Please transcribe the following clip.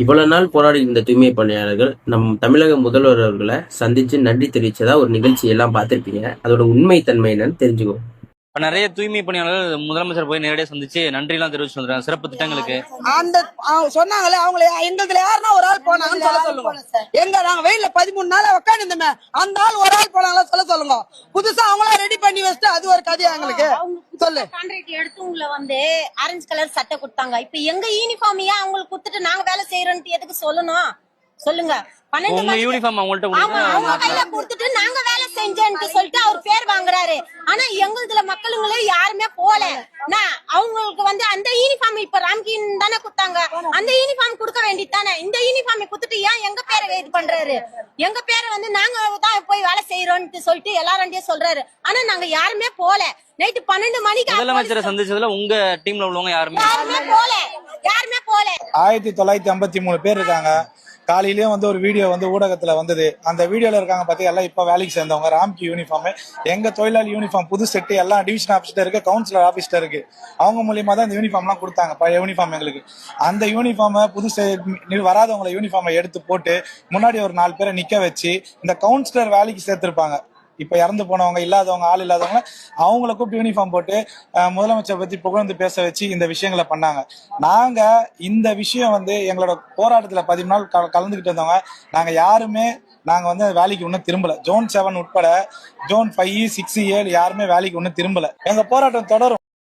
இவ்வளவு நாள் போராடி இந்த தூய்மை பணியாளர்கள் நம் தமிழக முதல்வர் அவர்களை சந்திச்சு நன்றி தெரிவிச்சதா ஒரு நிகழ்ச்சி எல்லாம் பார்த்திருப்பீங்க. அதோட உண்மை தன்மை என்னன்னு தெரிஞ்சுக்கோ. இப்ப நிறைய தூய்மை பணியாளர்கள் முதலமைச்சர் போய் நேரடியாக சந்திச்சு நன்றி எல்லாம் தெரிவிச்சு வந்துருக்காங்க சிறப்பு திட்டங்களுக்கு. அந்த சொன்னாங்களே அவங்கள எங்களுக்கு யாருன்னா ஒரு ஆள் போனாங்கன்னு சொல்ல சொல்லுங்க. எங்க நாங்க வெயில 13 நாளா உட்காந்துருந்தோமே அந்த ஆள் ஒரு ஆள் போனாங்களா சொல்ல சொல்லுங்க. புதுசா அவங்களா ரெடி பண்ணி வச்சுட்டு அது ஒரு கதையா எங்களுக்கு சொல்லு. கான்ட்ராக்ட் எடுத்தவங்கள ஆரஞ்சு கலர் சட்டை கொடுத்தாங்க. இப்ப எங்க யூனிஃபார்மையா அவங்களுக்கு கொடுத்துட்டு நாங்க வேலை செய்யறோம்னு எதுக்கு சொல்லணும் சொல்லுங்க. உங்க யூனிஃபார்ம் அவங்கள்ட்ட அவங்க கையில கொடுத்துட்டு நாங்க வேலை செஞ்சேன்னு சொல்லிட்டு அவர் பேர் வாங்குறாரு. ஆனா எங்களுதுல மக்களுங்களே யாருமே போல. அவங்களுக்கு அந்த யூனிஃபார்ம் இப்ப ராம்கின் தானே கொடுத்தாங்க. அந்த யூனிஃபார்ம் கொடுக்க வேண்டியது தானே. இந்த யூனிஃபார்ம் கொடுத்துட்டு ஏன் எங்க பேரை இது பண்றாரு? எங்க பேரை நாங்க தான் போய் வேலை செய்யறோம்னு சொல்லிட்டு எல்லாரும் சொல்றாரு. ஆனா நாங்க யாருமே போல. நைட்டு 12 மணிக்கு முதலமைச்சரை சந்திச்சதுல உங்க டீம்ல உள்ளவங்க யாருமே போல. 1953 பேர் இருக்காங்க. காலையிலேயே ஒரு வீடியோ ஊடகத்துல வந்தது. அந்த வீடியோல இருக்காங்க பாத்தீங்க எல்லாம் இப்ப வேலைக்கு சேர்ந்தவங்க. ராம்கி யூனிஃபார்ம், எங்க தொழிலாளி யூனிஃபார்ம் புது செட்டு எல்லாம் டிவிஷன் ஆபீஸ்ல இருக்கு, கவுன்சிலர் ஆபீஸ்ல இருக்கு. அவங்க மூலியமா தான் இந்த யூனிஃபார்ம் எல்லாம் கொடுத்தாங்க. பழைய யூனிஃபார்ம் எங்களுக்கு. அந்த யூனிஃபார்ம் புதுசு வராதவங்களை யூனிஃபார்மை எடுத்து போட்டு முன்னாடி ஒரு 4 பேரை நிக்க வச்சு இந்த கவுன்சிலர் வேலைக்கு சேர்த்திருப்பாங்க. இப்ப இறந்து போனவங்க, இல்லாதவங்க, ஆள் இல்லாதவங்க அவங்கள கூப்பிட்டு யூனிஃபார்ம் போட்டு முதலமைச்சர் பத்தி புகழ்ந்து பேச வச்சு இந்த விஷயங்களை பண்ணாங்க. நாங்க இந்த விஷயம் எங்களோட போராட்டத்துல 10 நாள் கலந்துகிட்டு இருந்தவங்க நாங்க யாருமே வேலைக்கு இன்னும் திரும்பல. ஜோன் 7 உட்பட ஜோன் 5, 6, 7 யாருமே வேலைக்கு இன்னும் திரும்பல. எங்க போராட்டம் தொடரும்.